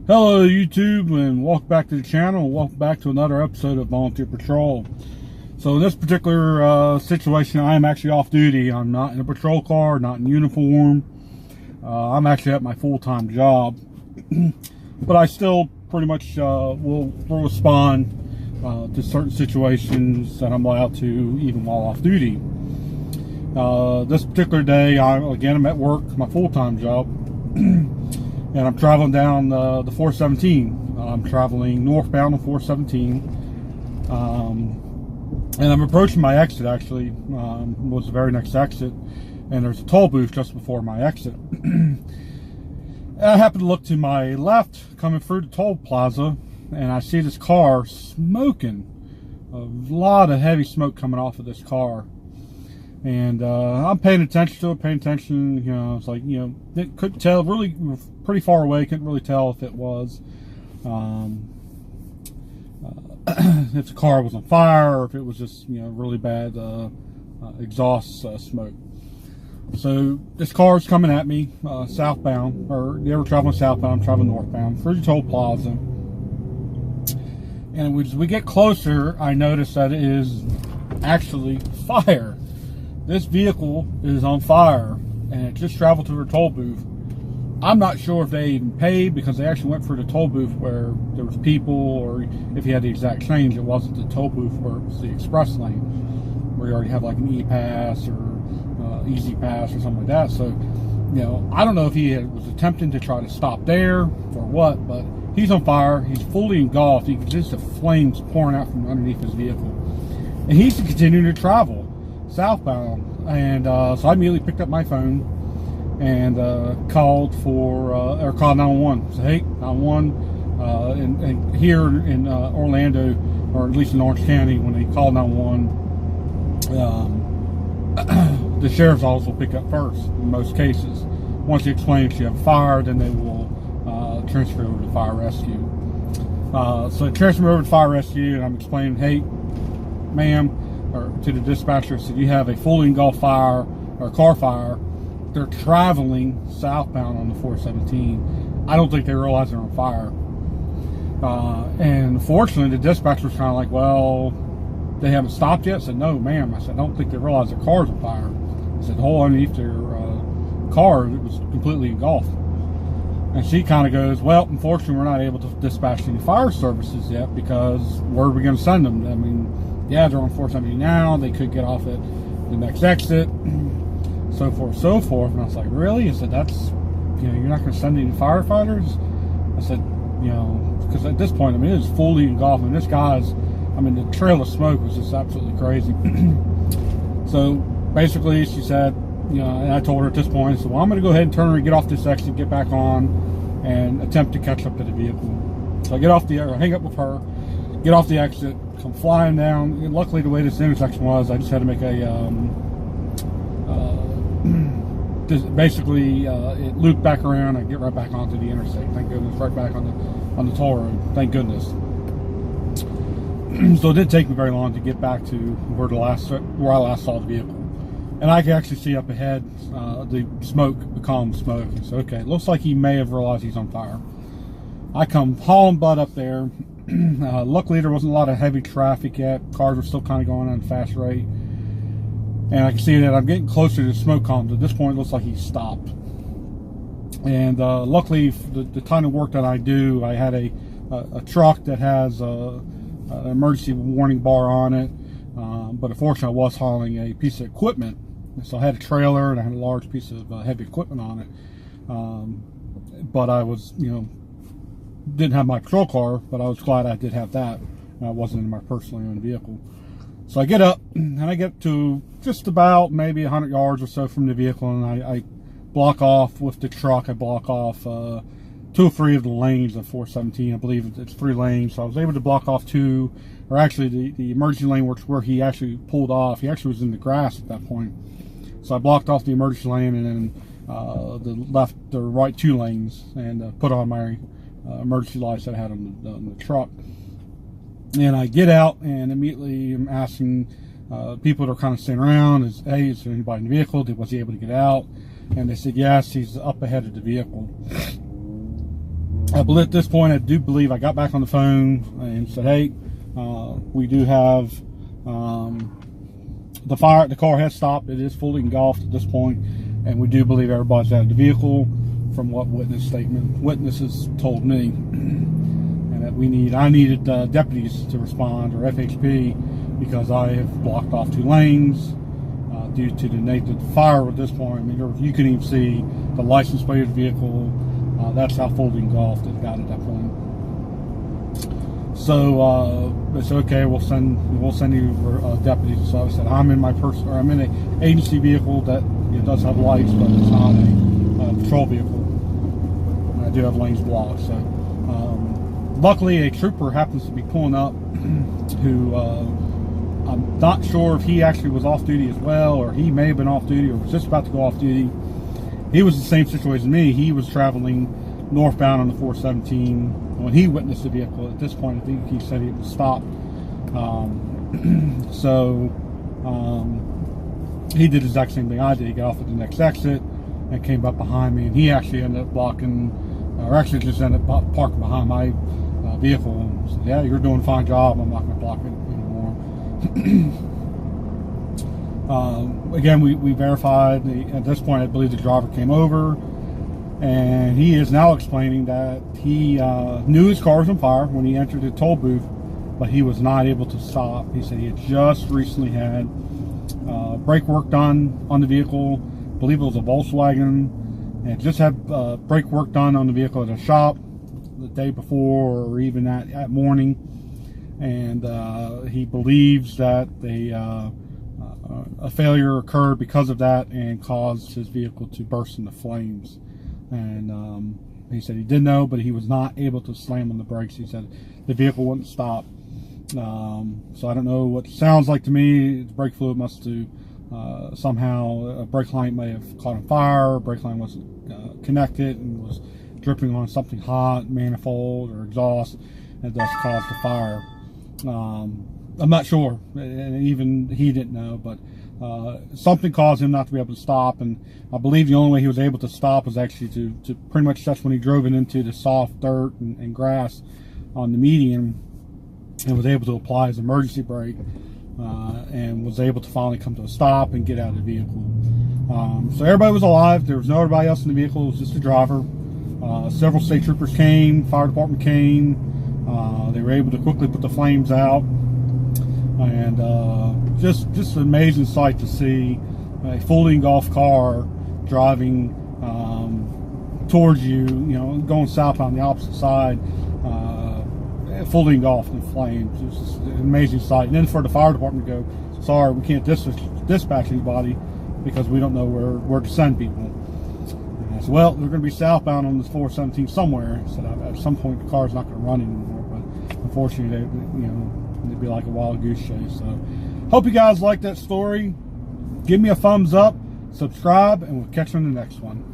Hello YouTube, and welcome back to the channel. Welcome back to another episode of Volunteer Patrol. So in this particular situation, I am actually off duty. I'm not in a patrol car, not in uniform. I'm actually at my full-time job. But I still pretty much will respond to certain situations that I'm allowed to, even while off duty. This particular day, I'm at work, my full-time job. And I'm traveling down the 417. I'm traveling northbound on 417. And I'm approaching my exit, actually. Was the very next exit. And there's a toll booth just before my exit. I happen to look to my left, coming through the toll plaza, and I see this car smoking. A lot of heavy smoke coming off of this car. And I'm paying attention to it, it's like, it couldn't tell, really pretty far away, couldn't really tell if it was, if the car was on fire, or if it was just, really bad exhaust smoke. So this car is coming at me, southbound, or they were traveling southbound, I'm traveling northbound, through the toll plaza. And as we get closer, I notice that it is actually fire. This vehicle is on fire, and it just traveled to the toll booth. I'm not sure if they even paid, because they actually went through the toll booth where there was people, or if you had the exact change, it wasn't the toll booth where it was the express lane, where you already have like an E-Pass or Easy Pass or something like that. So, I don't know if he was attempting to try to stop there or what, but he's on fire. He's fully engulfed. You can just see the flames pouring out from underneath his vehicle. And he's continuing to travel southbound, and so I immediately picked up my phone and called 911. So, hey, 911, and here in Orlando, or at least in Orange County, when they call 911, the sheriff's office will pick up first in most cases. Once you explain that you have fire, then they will transfer over to fire rescue. So they transfer over to fire rescue, and I'm explaining, hey, ma'am, or to the dispatcher, said, you have a fully engulfed fire, or car fire. They're traveling southbound on the 417. I don't think they realize they're on fire. And fortunately, the dispatcher was kind of like, well, they haven't stopped yet? I said, no, ma'am. I said, I don't think they realize their car's on fire. I said, the whole underneath their car, it was completely engulfed. And she kind of goes, well, unfortunately, we're not able to dispatch any fire services yet, because where are we going to send them? I mean, yeah, they're on 470 now. They could get off at the next exit, so forth, so forth. And I was like, really? I said, that's, you're not going to send any firefighters? I said, because at this point, I mean, it is fully engulfed. And this guy's, the trail of smoke was just absolutely crazy. So basically, she said, and I told her at this point, I said, well, I'm going to go ahead and turn and get off this exit, get back on, and attempt to catch up to the vehicle. So I get off hang up with her, get off the exit, come flying down. And luckily, the way this intersection was, I just had to make a basically it looped back around and get right back onto the interstate. Thank goodness, right back on the toll road. Thank goodness. So it didn't take me very long to get back to where I last saw the vehicle, and I could actually see up ahead the smoke, the column of smoke. So okay, it looks like he may have realized he's on fire. I come hauling butt up there. Luckily, there wasn't a lot of heavy traffic yet. Cars were still kind of going on a fast rate. And I can see that I'm getting closer to the smoke column. At this point, it looks like he's stopped. And luckily, the kind of work that I do, I had a truck that has an emergency warning bar on it. But unfortunately, I was hauling a piece of equipment. So I had a trailer, and I had a large piece of heavy equipment on it. But I was, didn't have my patrol car, but I was glad I did have that. I wasn't in my personally owned vehicle. So I get up, and I get to just about maybe 100 yards or so from the vehicle, and I block off with the truck. I block off 2 or 3 of the lanes of 417. I believe it's 3 lanes. So I was able to block off 2, or actually the emergency lane where he actually pulled off. He actually was in the grass at that point. So I blocked off the emergency lane, and then the right 2 lanes, and put on my emergency lights that I had on the truck. And I get out, and immediately I'm asking people that are kind of sitting around, hey, is there anybody in the vehicle? Was he able to get out? And they said, yes, he's up ahead of the vehicle. At this point, I do believe I got back on the phone and said, hey, we do have the car has stopped. It is fully engulfed at this point, and we do believe everybody's out of the vehicle from what witnesses told me. And that I needed deputies to respond, or FHP, because I have blocked off 2 lanes due to the nature of the fire at this point. I mean, you can even see the license plate of the vehicle. That's how fully engulfed it got at that point. So they said, okay, we'll send you deputies. So I said, I'm in an agency vehicle that does have lights, but it's not a patrol vehicle. And I do have lanes blocked. So luckily, a trooper happens to be pulling up, who I'm not sure if he actually was off duty as well, or he may have been off duty, or was just about to go off duty. He was the same situation as me. He was traveling northbound on the 417 when he witnessed the vehicle. At this point, I think he said he was stopped. He did the exact same thing I did. He got off at the next exit and came up behind me, and he actually ended up blocking, or actually just ended up parking behind my vehicle and said, yeah, you're doing a fine job. I'm not going to block it anymore. Again, we verified. At this point, I believe the driver came over, and he is now explaining that he knew his car was on fire when he entered the toll booth, but he was not able to stop. He said he had just recently had brake work done on the vehicle. I believe it was a Volkswagen, and just had brake work done on the vehicle at a shop the day before, or even at morning. And he believes that a failure occurred because of that and caused his vehicle to burst into flames. And he said he did know, but he was not able to slam on the brakes. He said the vehicle wouldn't stop. So I don't know what it sounds like to me. The brake fluid must have somehow, a brake line may have caught on fire, brake line wasn't connected and was dripping on something hot, manifold or exhaust, and thus caused the fire. I'm not sure, and even he didn't know, but something caused him not to be able to stop. And I believe the only way he was able to stop was actually to pretty much, that's when he drove it into the soft dirt and grass on the median, and was able to apply his emergency brake, and was able to finally come to a stop and get out of the vehicle. So everybody was alive. There was nobody else in the vehicle. It was just the driver. Several state troopers came, fire department came. They were able to quickly put the flames out. And just an amazing sight to see a fully engulfed car driving towards you, going south on the opposite side, fully engulfed in flames. It's just an amazing sight. And then for the fire department to go, sorry, we can't dispatch anybody because we don't know where to send people. And I said, well, they're going to be southbound on this 417 somewhere. I said, at some point the car's not going to run anymore, but unfortunately, it'd be like a wild goose chase. So hope you guys like that story. Give me a thumbs up, subscribe, and we'll catch you on the next one.